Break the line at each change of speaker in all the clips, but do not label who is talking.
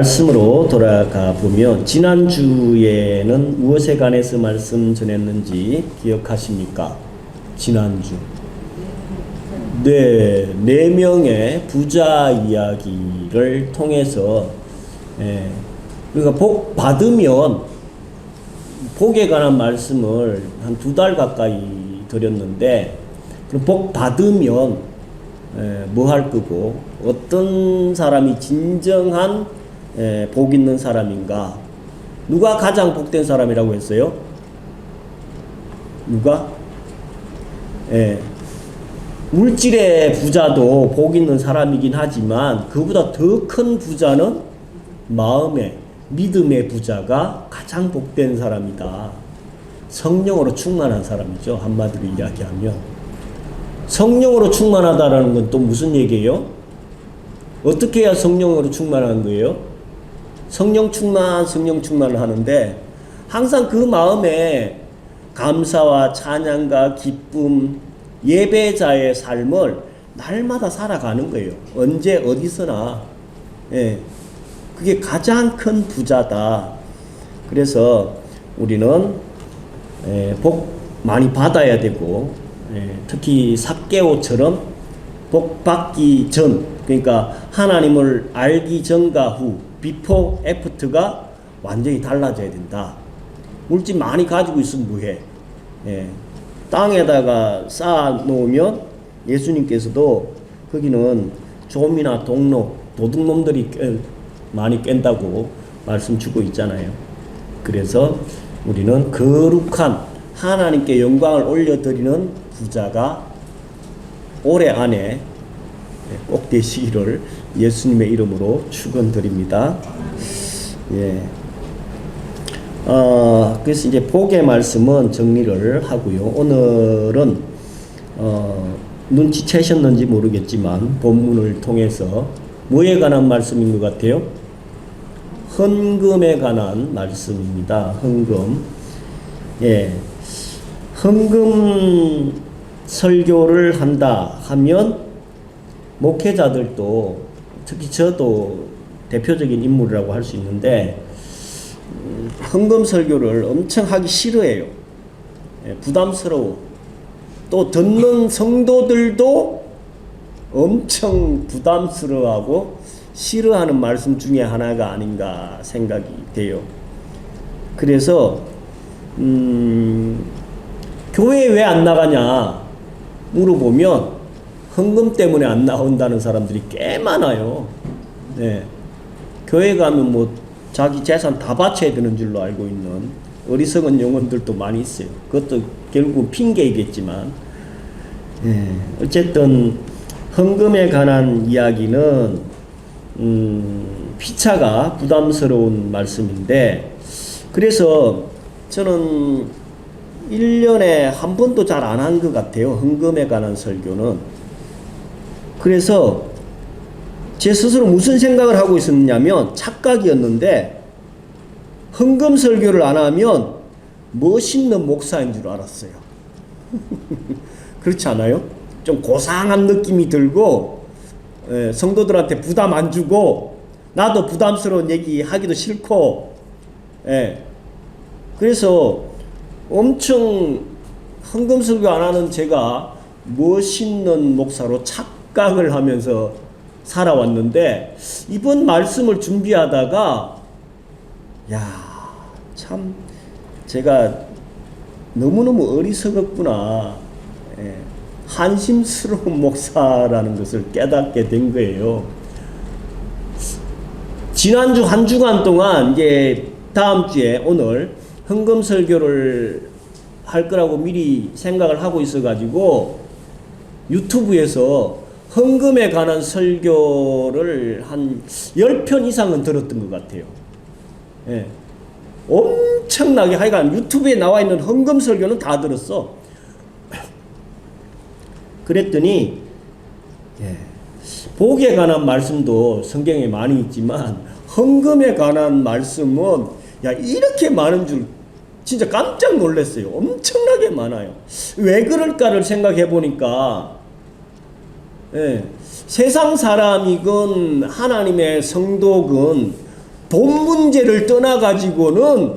말씀으로 돌아가 보면 지난주에는 무엇에 관해서 말씀 전했는지 기억하십니까? 지난주. 네 명의 부자 이야기를 통해서 그러니까 복 받으면 복에 관한 말씀을 한 2달 가까이 드렸는데 그럼 복 받으면 뭐 할 거고 어떤 사람이 진정한 복 있는 사람인가? 누가 가장 복된 사람이라고 했어요? 누가? 물질의 부자도 복 있는 사람이긴 하지만 그보다 더 큰 부자는 마음의 믿음의 부자가 가장 복된 사람이다. 성령으로 충만한 사람이죠. 한마디로 이야기하면. 성령으로 충만하다라는 건 또 무슨 얘기예요? 어떻게 해야 성령으로 충만한 거예요? 성령 충만을 하는데 항상 그 마음에 감사와 찬양과 기쁨, 예배자의 삶을 날마다 살아가는 거예요. 언제 어디서나. 그게 가장 큰 부자다. 그래서 우리는 복 많이 받아야 되고 특히 삭개오처럼 복 받기 전, 그러니까 하나님을 알기 전과 후, 비포 애프터가 완전히 달라져야 된다. 물질 많이 가지고 있으면 뭐해? 땅에다가 쌓아 놓으면 예수님께서도 거기는 좀이나 도둑놈들이 많이 깬다고 말씀 주고 있잖아요. 그래서 우리는 거룩한 하나님께 영광을 올려드리는 부자가 올해 안에 꼭 되시기를 예수님의 이름으로 축원드립니다. 그래서 이제 복의 말씀은 정리를 하고요. 오늘은 눈치채셨는지 모르겠지만 본문을 통해서 뭐에 관한 말씀인 것 같아요? 헌금에 관한 말씀입니다. 헌금. 헌금 설교를 한다 하면 목회자들도 특히 저도 대표적인 인물이라고 할 수 있는데 헌금 설교를 엄청 하기 싫어해요. 부담스러워. 또 듣는 성도들도 엄청 부담스러워하고 싫어하는 말씀 중에 하나가 아닌가 생각이 돼요. 그래서 교회에 왜 안 나가냐 물어보면 헌금 때문에 안 나온다는 사람들이 꽤 많아요. 교회 가면 뭐 자기 재산 다 바쳐야 되는 줄로 알고 있는 어리석은 영혼들도 많이 있어요. 그것도 결국 핑계이겠지만 어쨌든 헌금에 관한 이야기는 피차가 부담스러운 말씀인데 그래서 저는 1년에 한 번도 잘 안 한 것 같아요. 헌금에 관한 설교는. 그래서 제 스스로 무슨 생각을 하고 있었냐면 착각이었는데 헌금 설교를 안 하면 멋있는 목사인 줄 알았어요. 그렇지 않아요? 좀 고상한 느낌이 들고 성도들한테 부담 안 주고 나도 부담스러운 얘기 하기도 싫고 그래서 엄청 헌금 설교 안 하는 제가 멋있는 목사로 착각을 하면서 살아왔는데 이번 말씀을 준비하다가 참 제가 너무너무 어리석었구나. 한심스러운 목사라는 것을 깨닫게 된 거예요. 지난주 한 주간 동안 이제 다음 주에 오늘 헌금 설교를 할 거라고 미리 생각을 하고 있어가지고 유튜브에서 헌금에 관한 설교를 한 10편 이상은 들었던 것 같아요. 엄청나게 하여간 유튜브에 나와 있는 헌금 설교는 다 들었어. 그랬더니 복에 관한 말씀도 성경에 많이 있지만 헌금에 관한 말씀은 이렇게 많은 줄 진짜 깜짝 놀랐어요. 엄청나게 많아요. 왜 그럴까를 생각해 보니까 세상 사람이건 하나님의 성도건 돈 문제를 떠나가지고는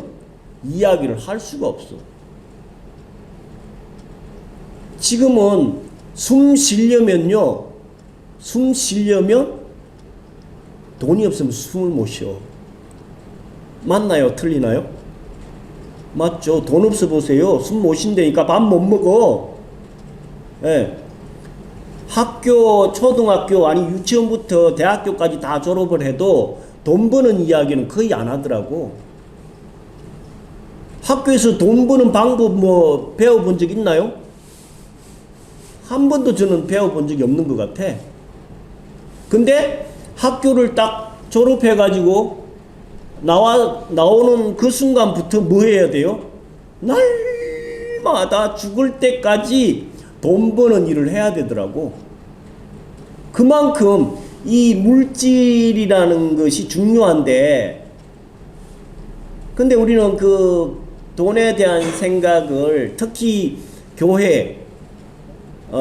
이야기를 할 수가 없어. 지금은 숨 쉬려면 돈이 없으면 숨을 못 쉬어. 맞나요? 틀리나요? 맞죠? 돈 없어 보세요. 숨 못 쉰다니까 밥 못 먹어. 예. 학교, 초등학교, 아니 유치원부터 대학교까지 다 졸업을 해도 돈 버는 이야기는 거의 안 하더라고. 학교에서 돈 버는 방법 뭐 배워본 적 있나요? 한 번도 저는 배워본 적이 없는 것 같아. 근데 학교를 딱 졸업해가지고 나오는 그 순간부터 뭐 해야 돼요? 날마다 죽을 때까지 돈 버는 일을 해야 되더라고. 그만큼 이 물질이라는 것이 중요한데, 근데 우리는 그 돈에 대한 생각을, 특히 교회,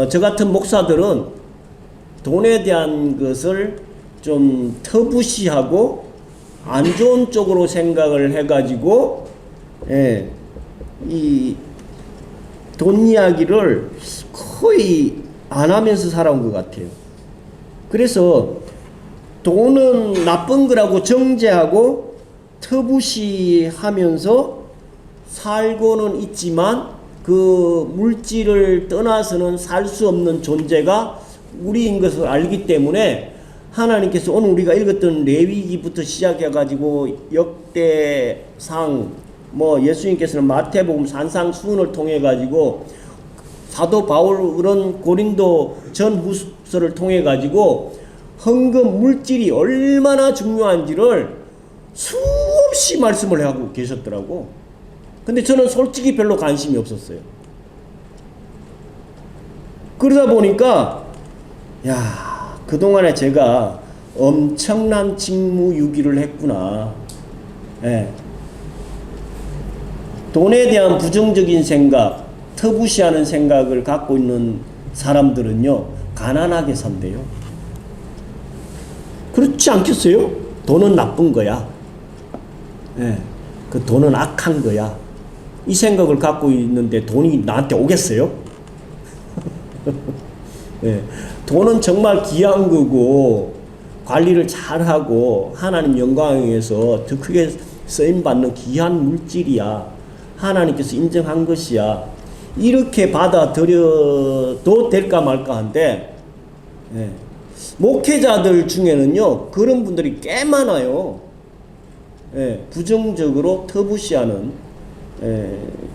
저 같은 목사들은 돈에 대한 것을 좀 터부시하고 안 좋은 쪽으로 생각을 해가지고, 예, 이 돈 이야기를 거의 안 하면서 살아온 것 같아요. 그래서 돈은 나쁜 거라고 정죄하고 터부시하면서 살고는 있지만 그 물질을 떠나서는 살 수 없는 존재가 우리인 것을 알기 때문에 하나님께서 오늘 우리가 읽었던 레위기부터 시작해가지고 역대상, 뭐 예수님께서는 마태복음 산상수훈을 통해 가지고 사도 바울은 고린도 전후서를 통해 가지고 헌금 물질이 얼마나 중요한지를 수없이 말씀을 하고 계셨더라고. 근데 저는 솔직히 별로 관심이 없었어요. 그러다 보니까 야, 그동안에 제가 엄청난 직무유기를 했구나. 예. 돈에 대한 부정적인 생각, 터부시하는 생각을 갖고 있는 사람들은요, 가난하게 산대요. 그렇지 않겠어요? 돈은 나쁜 거야. 예, 그 돈은 악한 거야. 이 생각을 갖고 있는데 돈이 나한테 오겠어요? 예, 돈은 정말 귀한 거고 관리를 잘하고 하나님 영광에 의해서 더 크게 쓰임받는 귀한 물질이야. 하나님께서 인정한 것이야. 이렇게 받아들여도 될까 말까 한데, 예, 목회자들 중에는요 그런 분들이 꽤 많아요. 예, 부정적으로 터부시하는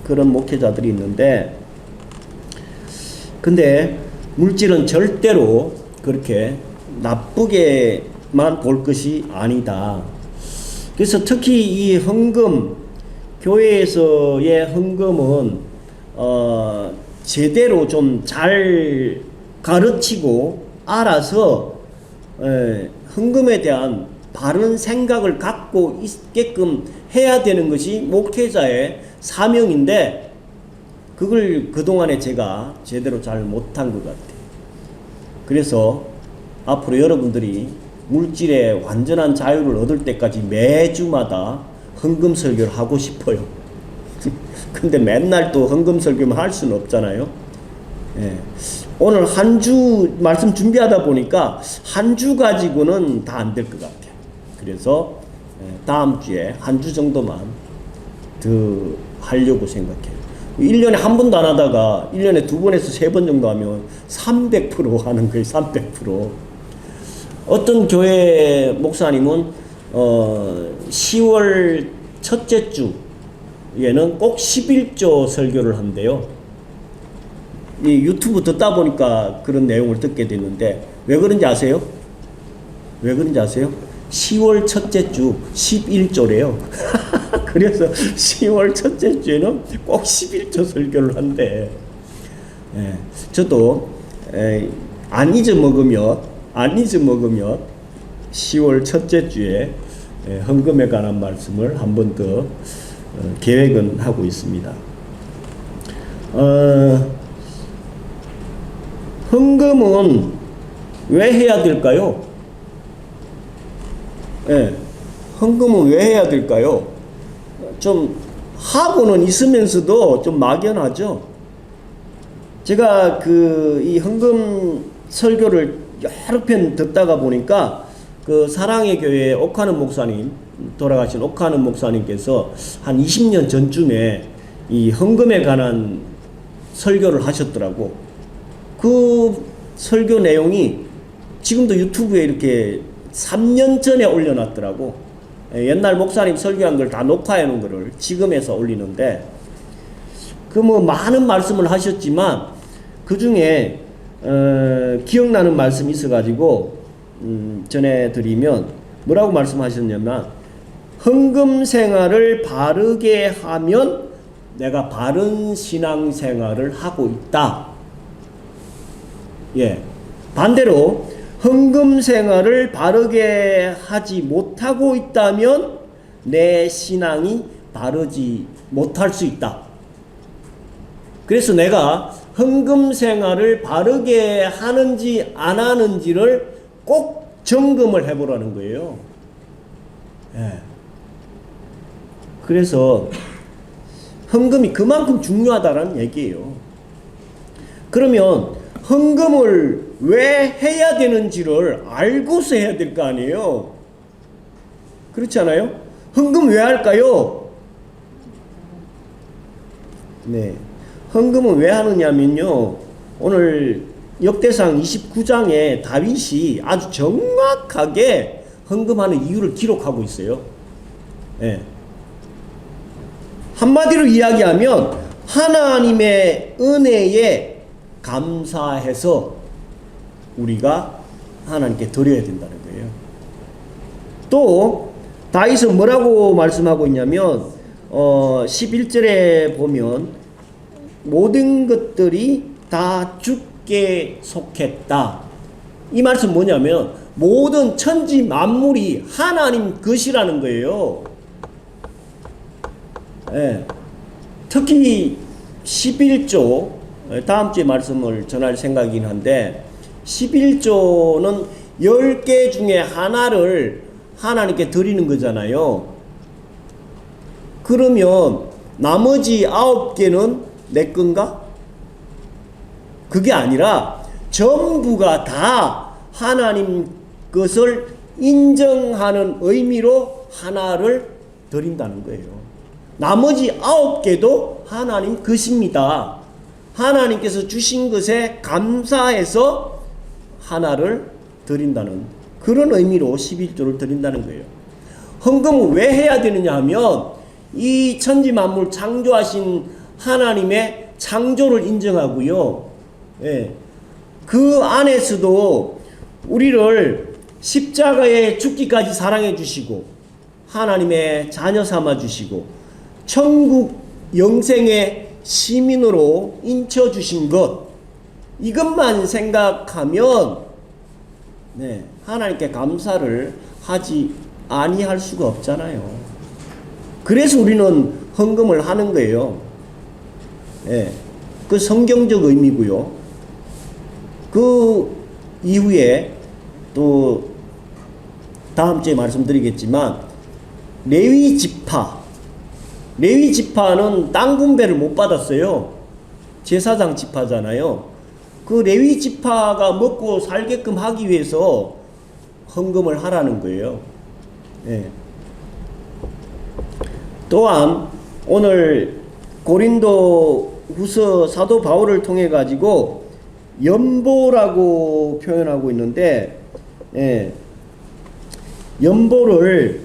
그런 목회자들이 있는데, 근데 물질은 절대로 그렇게 나쁘게만 볼 것이 아니다. 그래서 특히 이 헌금, 교회에서의 헌금은 제대로 좀 잘 가르치고 알아서 헌금에 대한 바른 생각을 갖고 있게끔 해야 되는 것이 목회자의 사명인데, 그걸 그동안에 제가 제대로 잘 못한 것 같아요. 그래서 앞으로 여러분들이 물질의 완전한 자유를 얻을 때까지 매주마다 헌금 설교를 하고 싶어요. 근데 맨날 또 헌금 설교만 할 수는 없잖아요. 예. 오늘 한 주 말씀 준비하다 보니까 한 주 가지고는 다 안 될 것 같아요. 그래서 다음 주에 한 주 정도만 더 하려고 생각해요. 1년에 한 번도 안 하다가 1년에 2번에서 3번 정도 하면 300% 하는 거예요. 300%. 어떤 교회 목사님은 10월 첫째 주에는 꼭 11조 설교를 한대요. 이 유튜브 듣다 보니까 그런 내용을 듣게 됐는데, 왜 그런지 아세요? 왜 그런지 아세요? 10월 첫째 주 11조래요. 그래서 10월 첫째 주에는 꼭 11조 설교를 한대. 예, 저도 안 잊어먹으면 10월 첫째 주에 헌금에 관한 말씀을 한 번 더 계획은 하고 있습니다. 헌금은 왜 해야 될까요? 예, 헌금은 왜 해야 될까요? 좀 하고는 있으면서도 좀 막연하죠. 제가 이 헌금 설교를 여러 편 듣다가 보니까 그 사랑의 교회 옥하는 목사님, 돌아가신 옥하는 목사님께서 한 20년 전쯤에 이 헌금에 관한 설교를 하셨더라고. 그 설교 내용이 지금도 유튜브에 이렇게 3년 전에 올려놨더라고. 옛날 목사님 설교한 걸 다 녹화해 놓은 거를 지금에서 올리는데, 그 뭐 많은 말씀을 하셨지만 그 중에 기억나는 말씀이 있어가지고 전해드리면, 뭐라고 말씀하셨냐면, 헌금 생활을 바르게 하면 내가 바른 신앙 생활을 하고 있다. 예. 반대로 헌금 생활을 바르게 하지 못하고 있다면 내 신앙이 바르지 못할 수 있다. 그래서 내가 헌금 생활을 바르게 하는지 안 하는지를 꼭 점검을 해보라는 거예요. 예. 그래서 헌금이 그만큼 중요하다는 얘기예요. 그러면 헌금을 왜 해야 되는지를 알고서 해야 될 거 아니에요. 그렇지 않아요? 헌금 왜 할까요? 네. 헌금은 왜 하느냐면요, 오늘 역대상 29장에 다윗이 아주 정확하게 헌금하는 이유를 기록하고 있어요. 네. 한마디로 이야기하면 하나님의 은혜에 감사해서 우리가 하나님께 드려야 된다는 거예요. 또 다윗은 뭐라고 말씀하고 있냐면 11절에 보면 모든 것들이 다 주께 속했다. 이 말씀 뭐냐면 모든 천지 만물이 하나님 것이라는 거예요. 예. 특히 11조, 다음 주에 말씀을 전할 생각이긴 한데, 11조는 10개 중에 하나를 하나님께 드리는 거잖아요. 그러면 나머지 9개는 내 건가? 그게 아니라 전부가 다 하나님 것을 인정하는 의미로 하나를 드린다는 거예요. 나머지 9개도 하나님 것입니다. 하나님께서 주신 것에 감사해서 하나를 드린다는 그런 의미로 11조를 드린다는 거예요. 헌금을 왜 해야 되느냐 하면 이 천지 만물 창조하신 하나님의 창조를 인정하고요. 예. 그 안에서도 우리를 십자가에 죽기까지 사랑해 주시고 하나님의 자녀 삼아 주시고 천국 영생의 시민으로 인쳐 주신 것, 이것만 생각하면 네, 하나님께 감사를 하지 아니할 수가 없잖아요. 그래서 우리는 헌금을 하는 거예요. 네, 그 성경적 의미고요. 그 이후에 또 다음 주에 말씀드리겠지만 레위 지파는 땅 분배를 못 받았어요. 제사장 지파잖아요. 그 레위 지파가 먹고 살게끔 하기 위해서 헌금을 하라는 거예요. 네. 또한 오늘 고린도 후서 사도 바울을 통해 가지고 연보라고 표현하고 있는데, 예, 연보를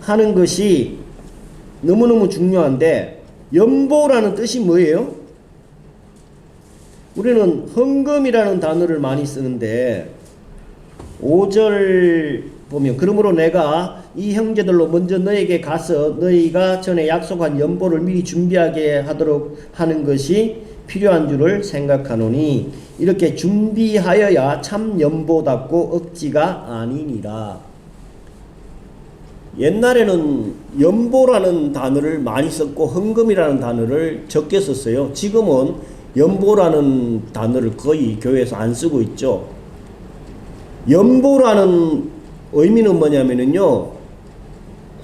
하는 것이 너무너무 중요한데, 연보라는 뜻이 뭐예요? 우리는 헌금이라는 단어를 많이 쓰는데 5절 보면 그러므로 내가 이 형제들로 먼저 너에게 가서 너희가 전에 약속한 연보를 미리 준비하게 하도록 하는 것이 필요한 줄을 생각하노니 이렇게 준비하여야 참 연보답고 억지가 아니니라. 옛날에는 연보라는 단어를 많이 썼고 헌금이라는 단어를 적게 썼어요. 지금은 연보라는 단어를 거의 교회에서 안 쓰고 있죠. 연보라는 의미는 뭐냐면요,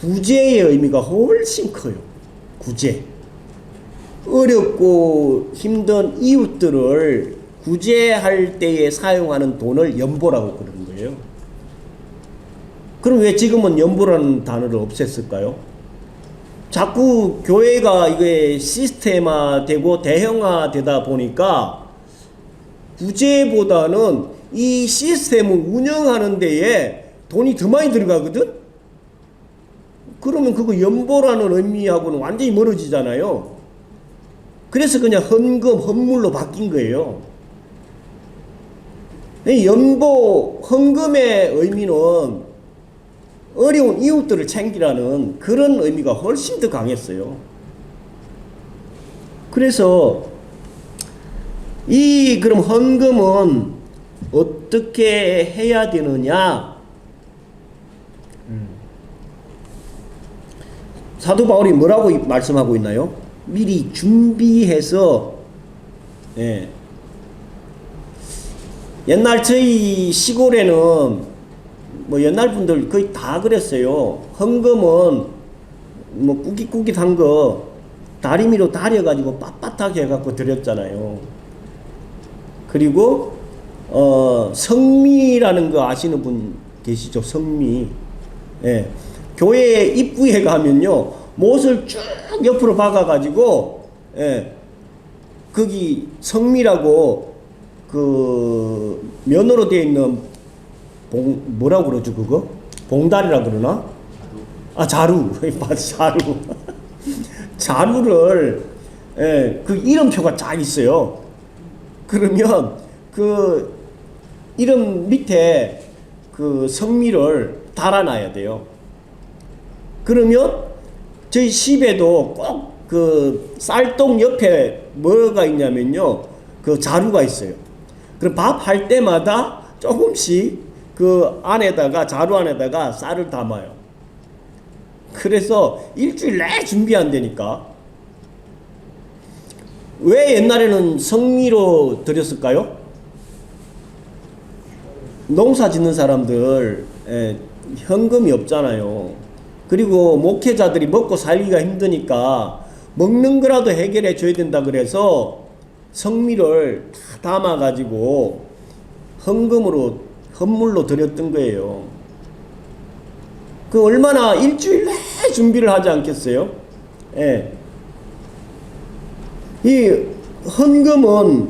구제의 의미가 훨씬 커요. 구제. 어렵고 힘든 이웃들을 구제할 때에 사용하는 돈을 연보라고 그러는 거예요. 그럼 왜 지금은 연보라는 단어를 없앴을까요? 자꾸 교회가 이게 시스템화되고 대형화되다 보니까 구제보다는 이 시스템을 운영하는 데에 돈이 더 많이 들어가거든? 그러면 그거 연보라는 의미하고는 완전히 멀어지잖아요. 그래서 그냥 헌금으로 바뀐 거예요. 연보, 헌금의 의미는 어려운 이웃들을 챙기라는 그런 의미가 훨씬 더 강했어요. 그래서 그럼 헌금은 어떻게 해야 되느냐? 사도 바울이 뭐라고 말씀하고 있나요? 미리 준비해서, 예. 옛날 저희 시골에는 뭐 옛날 분들 거의 다 그랬어요. 헌금은 뭐 꾸깃꾸깃한 거 다리미로 다려가지고 빳빳하게 해갖고 드렸잖아요. 그리고 성미라는 거 아시는 분 계시죠? 성미. 예. 교회 입구에 가면요, 못을 쭉 옆으로 박아가지고, 예, 거기 성미라고 그 면으로 되어 있는 뭐라고 그러죠 그거? 봉다리라 그러나? 아, 자루. 자루. 자루를, 예, 그 이름표가 쫙 있어요. 그러면 그 이름 밑에 그 성미를 달아놔야 돼요. 그러면 저희 집에도 꼭 그 쌀동 옆에 뭐가 있냐면요, 그 자루가 있어요. 그럼 밥 할 때마다 조금씩 그 안에다가, 자루 안에다가 쌀을 담아요. 그래서 일주일 내내 준비한다니까. 왜 옛날에는 성미로 드렸을까요? 농사 짓는 사람들, 현금이 없잖아요. 그리고 목회자들이 먹고 살기가 힘드니까 먹는 거라도 해결해 줘야 된다 그래서 성미를 다 담아 가지고 헌물로 드렸던 거예요. 그 얼마나 일주일 내내 준비를 하지 않겠어요? 예. 이 헌금은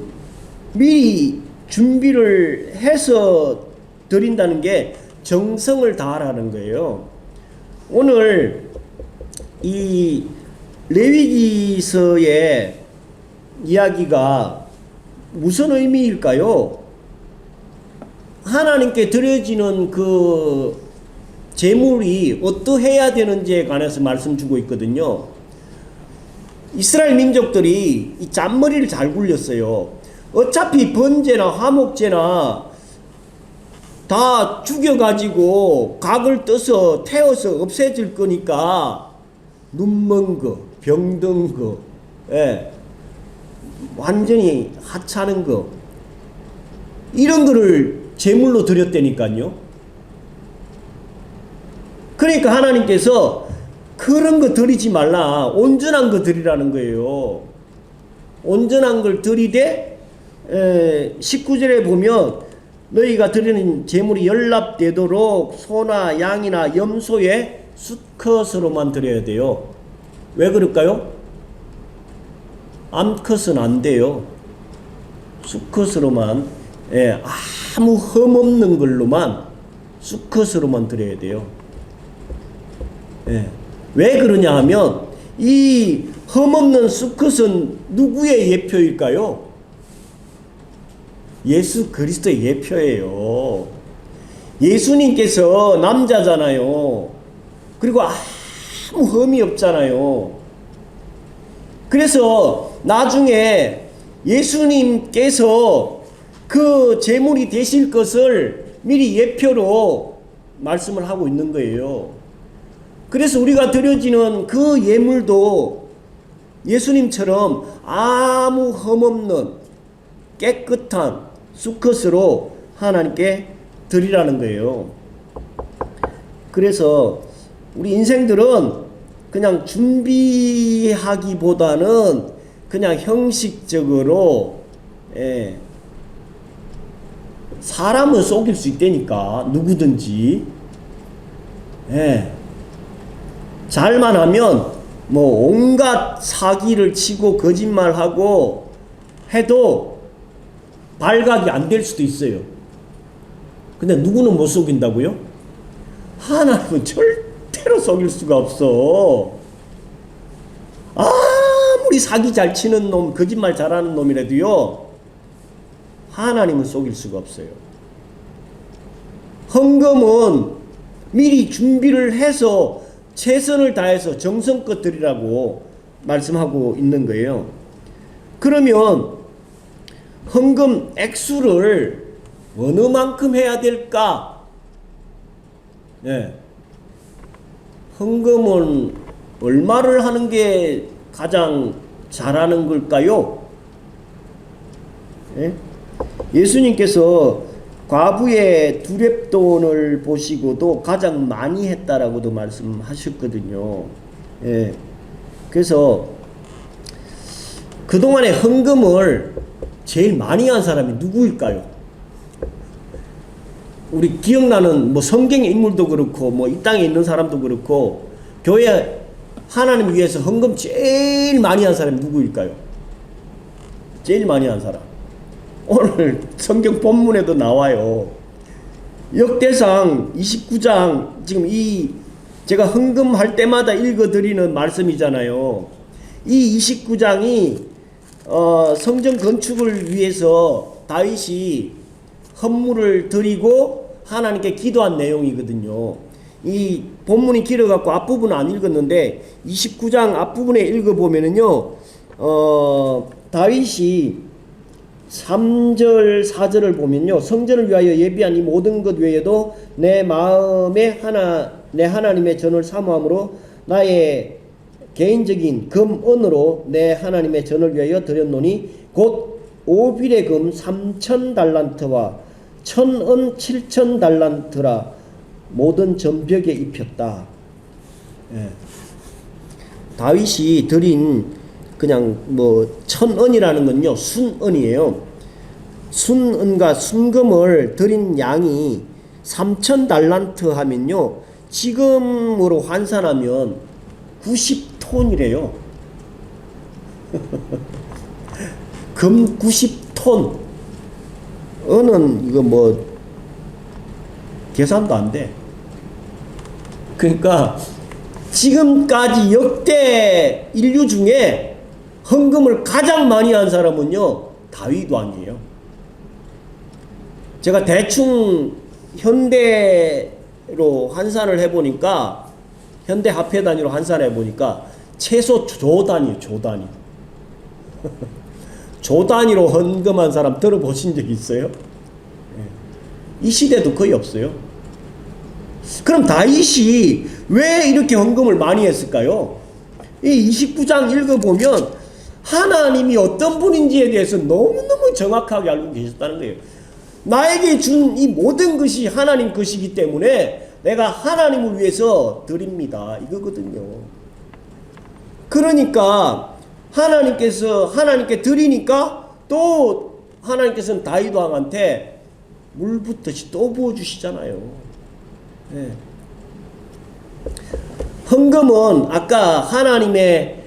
미리 준비를 해서 드린다는 게 정성을 다하라는 거예요. 오늘 이 레위기서의 이야기가 무슨 의미일까요? 하나님께 드려지는 그 제물이 어떠해야 되는지에 관해서 말씀 주고 있거든요. 이스라엘 민족들이 이 잔머리를 잘 굴렸어요. 어차피 번제나 화목제나 다 죽여가지고 각을 떠서 태워서 없애질 거니까 눈먼 거, 병든 거, 예, 완전히 하찮은 거, 이런 거를 제물로 드렸다니까요. 그러니까 하나님께서 그런 거 드리지 말라, 온전한 거 드리라는 거예요. 온전한 걸 드리되 19절에 보면 너희가 드리는 제물이 연납되도록 소나 양이나 염소의 수컷으로만 드려야 돼요. 왜 그럴까요? 암컷은 안 돼요. 수컷으로만, 아무 흠 없는 걸로만, 수컷으로만 드려야 돼요. 왜 그러냐 하면 이 흠없는 수컷은 누구의 예표일까요? 예수 그리스도의 예표예요. 예수님께서 남자잖아요. 그리고 아무 흠이 없잖아요. 그래서 나중에 예수님께서 그 제물이 되실 것을 미리 예표로 말씀을 하고 있는 거예요. 그래서 우리가 드려지는 그 예물도 예수님처럼 아무 흠없는 깨끗한 수컷으로 하나님께 드리라는 거예요. 그래서 우리 인생들은 그냥 준비하기보다는 그냥 형식적으로, 예, 사람을 속일 수 있다니까, 누구든지. 예. 잘만 하면 뭐 온갖 사기를 치고 거짓말하고 해도 발각이 안 될 수도 있어요. 근데 누구는 못 속인다고요? 하나님은 절대로 속일 수가 없어. 아무리 사기 잘 치는 놈, 거짓말 잘하는 놈이라도요, 하나님은 속일 수가 없어요. 헌금은 미리 준비를 해서 최선을 다해서 정성껏 드리라고 말씀하고 있는 거예요. 그러면 헌금 액수를 어느 만큼 해야 될까? 네. 헌금은 얼마를 하는 게 가장 잘하는 걸까요? 네? 예수님께서 과부의 두렙돈을 보시고도 가장 많이 했다라고도 말씀하셨거든요. 예. 그래서 그동안에 헌금을 제일 많이 한 사람이 누구일까요? 우리 기억나는 뭐 성경의 인물도 그렇고 뭐 이 땅에 있는 사람도 그렇고 교회 하나님 위해서 헌금 제일 많이 한 사람이 누구일까요? 제일 많이 한 사람. 오늘 성경 본문에도 나와요. 역대상 29장, 지금 이 제가 헌금할 때마다 읽어드리는 말씀이잖아요. 이 29장이 성전 건축을 위해서 다윗이 헌물을 드리고 하나님께 기도한 내용이거든요. 이 본문이 길어갖고 앞부분은 안 읽었는데 29장 앞부분에 읽어보면은요, 다윗이 3절 4절을 보면요, 성전을 위하여 예비한 이 모든 것 외에도 내 마음에 내 하나님의 전을 사모함으로 나의 개인적인 금은으로 내 하나님의 전을 위하여 드렸노니 곧 오빌의 금 3,000달란트와 천은 7,000달란트라 모든 전벽에 입혔다. 예. 다윗이 드린 그냥 뭐 천은이라는 건요, 순은이에요. 순은과 순금을 드린 양이 3,000달란트 하면요, 지금으로 환산하면 90톤이래요. 금 90톤. 은은 이거 뭐 계산도 안 돼. 그러니까 지금까지 역대 인류 중에 헌금을 가장 많이 한 사람은요, 다윗 왕이에요. 제가 대충 현대로 환산을 해보니까, 현대 화폐 단위로 환산해 보니까 최소 조 단위예요, 조 단위. 조 단위로 헌금한 사람 들어보신 적 있어요? 이 시대도 거의 없어요. 그럼 다윗이 왜 이렇게 헌금을 많이 했을까요? 이 29장 읽어보면 하나님이 어떤 분인지에 대해서 너무너무 정확하게 알고 계셨다는 거예요. 나에게 준 이 모든 것이 하나님 것이기 때문에 내가 하나님을 위해서 드립니다, 이거거든요. 그러니까 하나님께 드리니까 또 하나님께서는 다윗 왕한테 물 붓듯이 또 부어주시잖아요. 네. 헌금은 아까 하나님의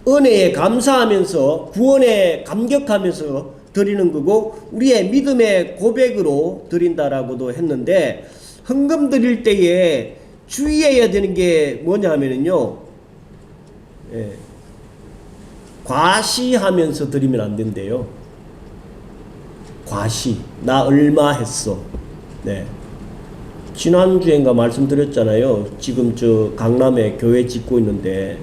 은혜에 감사하면서 구원에 감격하면서 드리는 거고 우리의 믿음의 고백으로 드린다라고도 했는데, 헌금 드릴 때에 주의해야 되는 게 뭐냐 하면은요, 예, 과시하면서 드리면 안 된대요. 과시. 나 얼마 했어. 네. 지난주엔가 말씀드렸잖아요. 지금 저 강남에 교회 짓고 있는데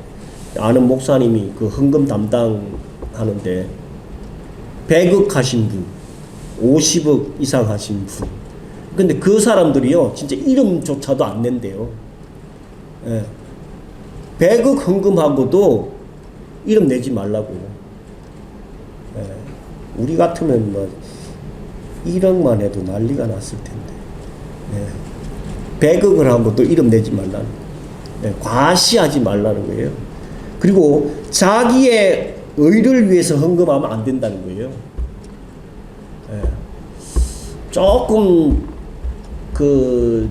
아는 목사님이 그 헌금 담당하는데 100억 하신 분, 50억 이상 하신 분. 근데 그 사람들이요, 진짜 이름조차도 안 낸대요. 예. 100억 헌금하고도 이름 내지 말라고. 예. 우리 같으면 뭐 1억만 해도 난리가 났을 텐데. 예. 100억을 하고도 이름 내지 말라는. 네, 과시하지 말라는 거예요. 그리고 자기의 의를 위해서 헌금하면 안 된다는 거예요. 네. 조금 그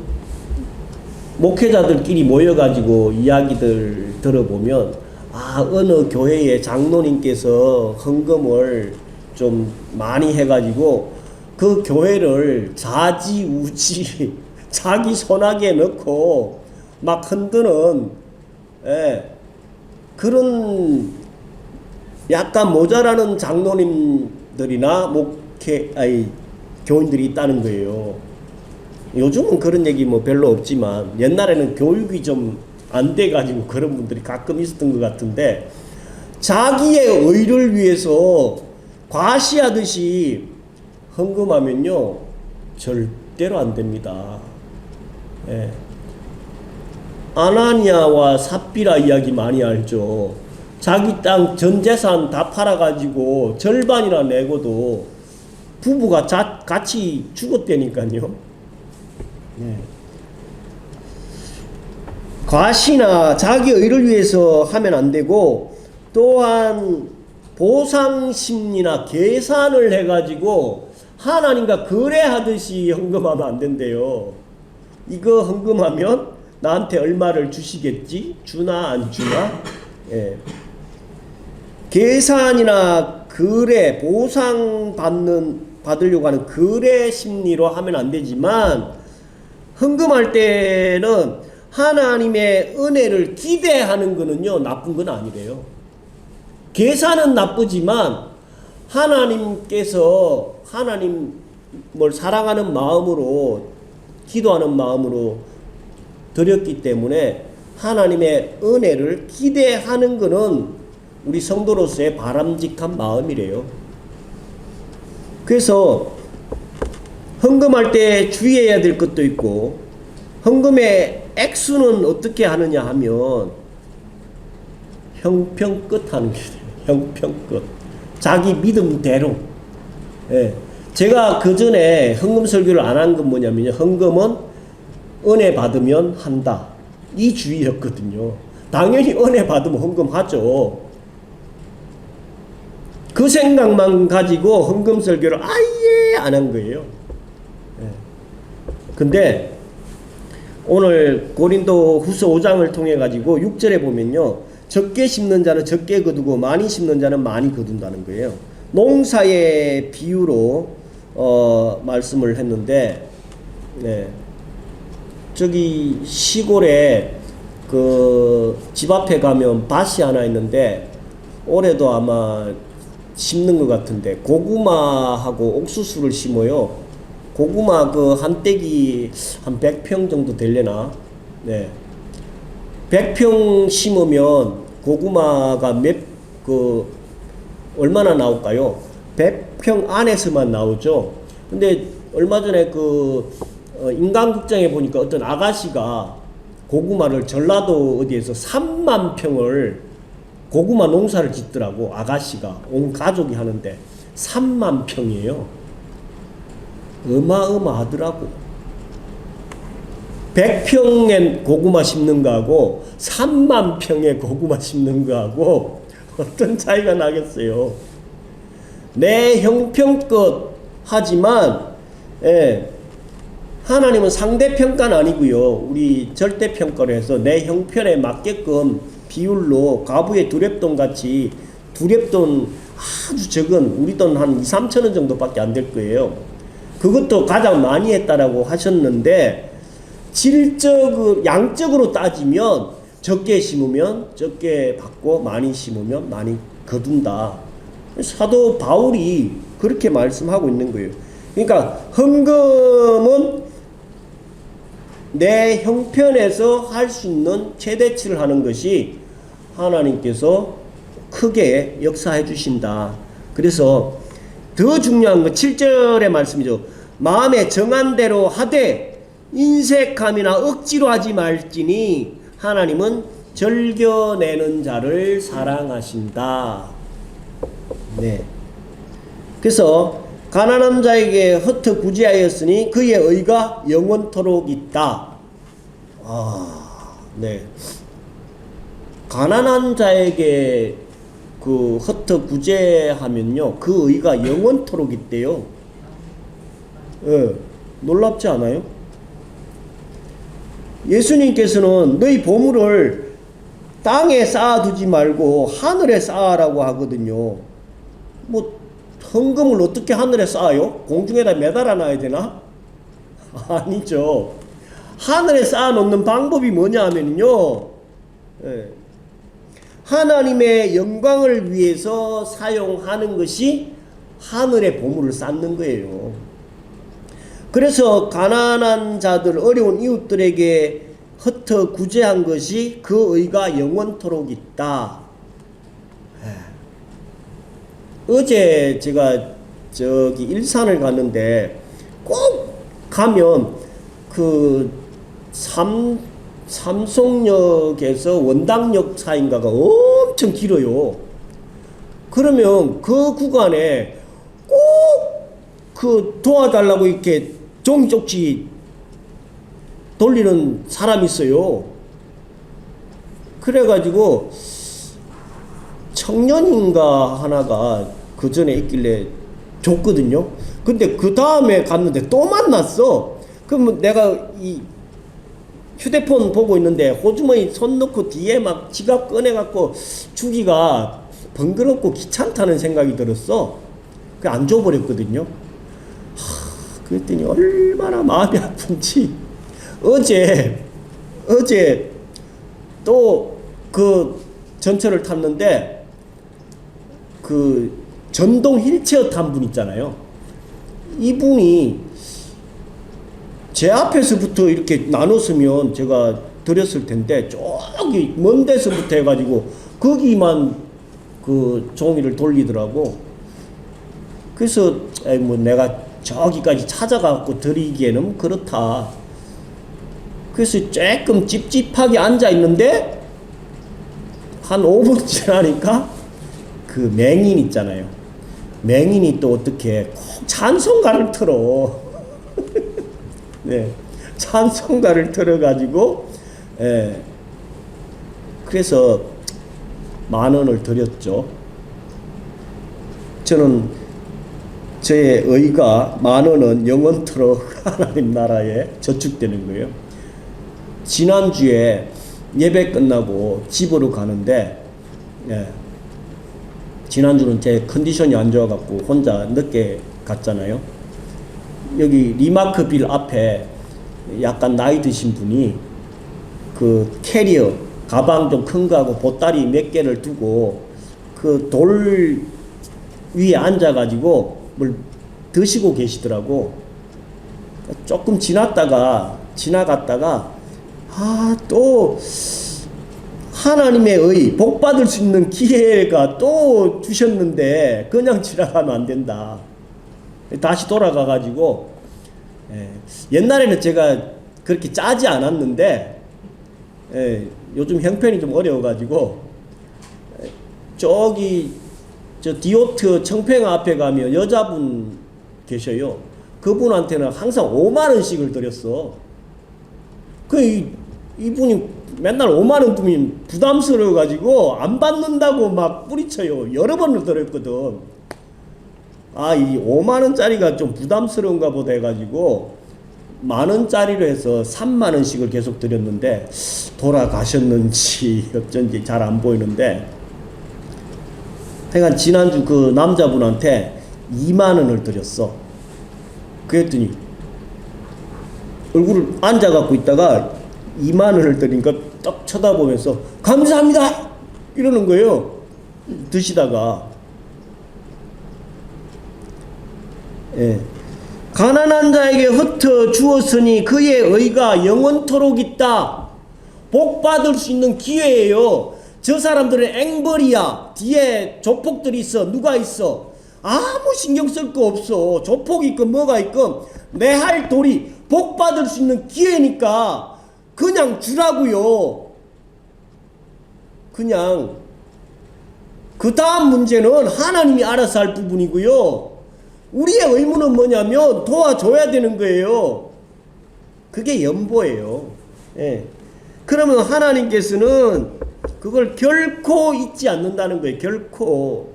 목회자들끼리 모여가지고 이야기들 들어보면 어느 교회의 장로님께서 헌금을 좀 많이 해가지고 그 교회를 좌지우지 자기 손아귀에 넣고 막 흔드는 그런 약간 모자라는 장로님들이나 교인들이 있다는 거예요. 요즘은 그런 얘기 뭐 별로 없지만 옛날에는 교육이 좀 안 돼가지고 그런 분들이 가끔 있었던 것 같은데, 자기의 의를 위해서 과시하듯이 헌금하면요 절대로 안 됩니다. 예. 아나니아와 삽비라 이야기 많이 알죠. 자기 땅 전 재산 다 팔아가지고 절반이나 내고도 부부가 같이 죽었다니까요. 네. 과시나 자기 의를 위해서 하면 안 되고, 또한 보상심리나 계산을 해가지고 하나님과 거래하듯이 헌금하면 안 된대요. 이거 헌금하면 나한테 얼마를 주시겠지? 주나 안 주나? 예. 계산이나 거래, 보상 받으려고 하는 거래 심리로 하면 안 되지만, 헌금할 때는 하나님의 은혜를 기대하는 거는요 나쁜 건 아니래요. 계산은 나쁘지만 하나님께서 하나님을 사랑하는 마음으로, 기도하는 마음으로 드렸기 때문에 하나님의 은혜를 기대하는 거는 우리 성도로서의 바람직한 마음이래요. 그래서 헌금할 때 주의해야 될 것도 있고, 헌금의 액수는 어떻게 하느냐 하면 형편껏 하는 게 돼요. 형편껏. 자기 믿음대로. 예. 제가 그 전에 헌금 설교를 안 한 건 뭐냐면요, 헌금은 은혜 받으면 한다, 이 주의였거든요. 당연히 은혜 받으면 헌금하죠. 그 생각만 가지고 헌금 설교를 아예 안 한 거예요. 예. 근데 오늘 고린도 후서 5장을 통해 가지고 6절에 보면요, 적게 심는 자는 적게 거두고 많이 심는 자는 많이 거둔다는 거예요. 농사의 비유로 말씀을 했는데, 네. 저기 시골에 그 집 앞에 가면 밭이 하나 있는데 올해도 아마 심는 것 같은데 고구마하고 옥수수를 심어요. 고구마 그 한 떼기 한 100평 정도 되려나? 네. 100평 심으면 고구마가 얼마나 나올까요? 100평 안에서만 나오죠. 근데 얼마 전에 인간극장에 보니까 어떤 아가씨가 고구마를 전라도 어디에서 3만 평을 고구마 농사를 짓더라고. 아가씨가 온 가족이 하는데 3만 평이에요. 어마어마하더라고. 100평의 고구마 심는 거하고 3만 평의 고구마 심는 거하고 어떤 차이가 나겠어요. 내 형편껏 하지만, 하나님은 상대평가는 아니고요, 우리 절대평가로 해서 내 형편에 맞게끔 비율로 과부의 두랩돈 같이, 두랩돈 아주 적은 우리 돈 한 2, 3천 원 정도밖에 안 될 거예요. 그것도 가장 많이 했다라고 하셨는데, 양적으로 따지면 적게 심으면 적게 받고 많이 심으면 많이 거둔다. 사도 바울이 그렇게 말씀하고 있는 거예요. 그러니까 헌금은 내 형편에서 할 수 있는 최대치를 하는 것이 하나님께서 크게 역사해 주신다. 그래서 더 중요한 건 7절의 말씀이죠. 마음에 정한 대로 하되 인색함이나 억지로 하지 말지니 하나님은 절겨내는 자를 사랑하신다. 네. 그래서 가난한 자에게 허투 구제하였으니 그의 의가 영원토록 있다. 네. 가난한 자에게 그 허터 구제하면요, 그 의가 영원토록 있대요. 예, 놀랍지 않아요? 예수님께서는 너희 보물을 땅에 쌓아두지 말고 하늘에 쌓아라고 하거든요. 뭐 헌금을 어떻게 하늘에 쌓아요? 공중에다 매달아 놔야 되나? 아니죠. 하늘에 쌓아 놓는 방법이 뭐냐 하면요, 예, 하나님의 영광을 위해서 사용하는 것이 하늘의 보물을 쌓는 거예요. 그래서 가난한 자들, 어려운 이웃들에게 흩어 구제한 것이 그 의가 영원토록 있다. 어제 제가 저기 일산을 갔는데 꼭 가면 그 삼송역에서 원당역 사이인가가 엄청 길어요. 그러면 그 구간에 꼭 그 도와달라고 이렇게 종이 쪽지 돌리는 사람이 있어요. 그래가지고 청년인가 하나가 그 전에 있길래 줬거든요. 근데 그 다음에 갔는데 또 만났어. 그러면 내가 이 휴대폰 보고 있는데 호주머니 손 넣고 뒤에 막 지갑 꺼내갖고 주기가 번거롭고 귀찮다는 생각이 들었어. 그 안 줘버렸거든요. 그랬더니 얼마나 마음이 아픈지 어제 또 그 전철을 탔는데 그 전동 휠체어 탄 분 있잖아요. 이분이 제 앞에서부터 이렇게 나눴으면 제가 드렸을 텐데 저기 먼 데서부터 해가지고 거기만 그 종이를 돌리더라고. 그래서 뭐 내가 저기까지 찾아가고 드리기에는 그렇다. 그래서 조금 찝찝하게 앉아 있는데 한 5분 지나니까 그 맹인 있잖아요. 맹인이 또 어떻게 꼭 찬송가를 틀어. 네, 찬송가를 틀어가지고, 예, 그래서 10,000원을 드렸죠. 저는 저의 의가 10,000원은 영원토록 하나님 나라에 저축되는 거예요. 지난주에 예배 끝나고 집으로 가는데, 예, 지난주는 제 컨디션이 안 좋아갖고 혼자 늦게 갔잖아요. 여기 리마크빌 앞에 약간 나이 드신 분이 그 캐리어 가방 좀 큰 거하고 보따리 몇 개를 두고 그 돌 위에 앉아가지고 뭘 드시고 계시더라고. 조금 지나갔다가 또 하나님의 의 복 받을 수 있는 기회가 또 주셨는데 그냥 지나가면 안 된다. 다시 돌아가 가지고, 옛날에는 제가 그렇게 짜지 않았는데, 요즘 형편이 좀 어려워 가지고 저기 저 디오트 청평 앞에 가면 여자분 계셔요. 그분한테는 항상 50,000원씩을 드렸어. 이분이 맨날 50,000원 두면 부담스러워 가지고 안 받는다고 막 뿌리쳐요. 여러 번을 드렸거든. 이 50,000원짜리가 좀 부담스러운가 보다 해가지고 10,000원짜리로 해서 30,000원씩을 계속 드렸는데 돌아가셨는지 어쩐지 잘 안 보이는데, 하여간 지난주 그 남자분한테 20,000원을 드렸어. 그랬더니 얼굴을 앉아갖고 있다가 20,000원을 드리니까 딱 쳐다보면서 감사합니다 이러는 거예요. 드시다가. 가난한 자에게 흩어 주었으니 그의 의가 영원토록 있다. 복 받을 수 있는 기회예요. 저 사람들은 앵벌이야. 뒤에 조폭들이 있어. 누가 있어? 아무 신경 쓸 거 없어. 조폭이 있건 뭐가 있건 내 할 도리 복 받을 수 있는 기회니까 그냥 주라고요. 그냥 그 다음 문제는 하나님이 알아서 할 부분이고요. 우리의 의무는 뭐냐면 도와줘야 되는 거예요. 그게 연보예요. 그러면 하나님께서는 그걸 결코 잊지 않는다는 거예요. 결코.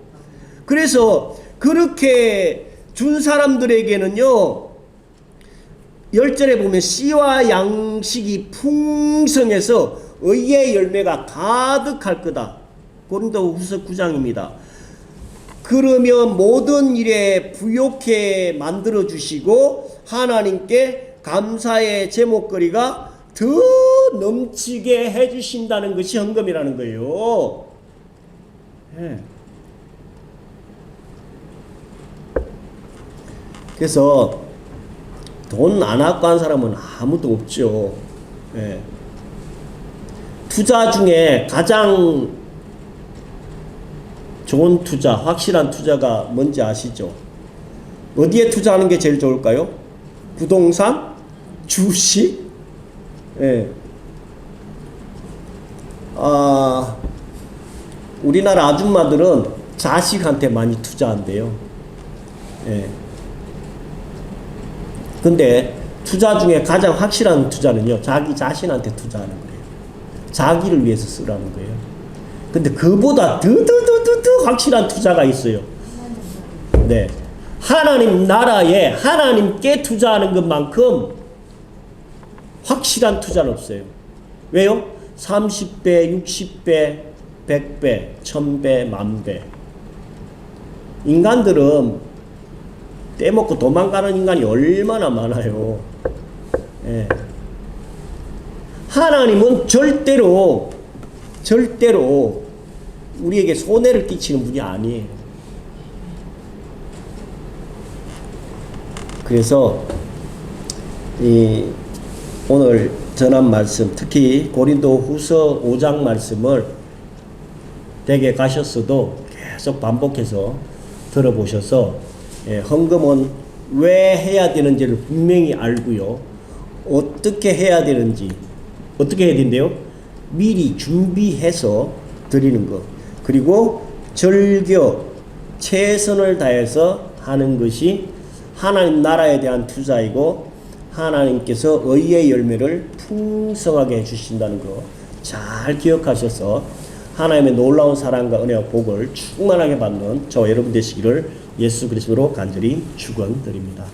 그래서 그렇게 준 사람들에게는요, 열절에 보면 씨와 양식이 풍성해서 의의 열매가 가득할 거다. 고린도후서 9장입니다. 그러면 모든 일에 부욕해 만들어 주시고 하나님께 감사의 제목거리가 더 넘치게 해 주신다는 것이 헌금이라는 거예요. 예. 그래서 돈 안 갖고 한 사람은 아무도 없죠. 예. 투자 중에 가장 좋은 투자, 확실한 투자가 뭔지 아시죠? 어디에 투자하는 게 제일 좋을까요? 부동산? 주식? 예. 우리나라 아줌마들은 자식한테 많이 투자한대요. 예. 근데 투자 중에 가장 확실한 투자는요, 자기 자신한테 투자하는 거예요. 자기를 위해서 쓰라는 거예요. 근데 그보다 더 확실한 투자가 있어요. 네. 하나님 나라에 하나님께 투자하는 것만큼 확실한 투자는 없어요. 왜요? 30배, 60배, 100배, 1000배, 10,000배. 인간들은 떼먹고 도망가는 인간이 얼마나 많아요. 예. 하나님은 절대로 우리에게 손해를 끼치는 분이 아니에요. 그래서 오늘 전한 말씀, 특히 고린도후서 5장 말씀을 댁에 가셨어도 계속 반복해서 들어보셔서, 헌금은 왜 해야 되는지를 분명히 알고요, 어떻게 해야 되는지, 어떻게 해야 된대요? 미리 준비해서 드리는 것, 그리고 절교 최선을 다해서 하는 것이 하나님 나라에 대한 투자이고, 하나님께서 의의 열매를 풍성하게 해주신다는 거 잘 기억하셔서 하나님의 놀라운 사랑과 은혜와 복을 충만하게 받는 저 여러분 되시기를 예수 그리스도로 간절히 축원드립니다.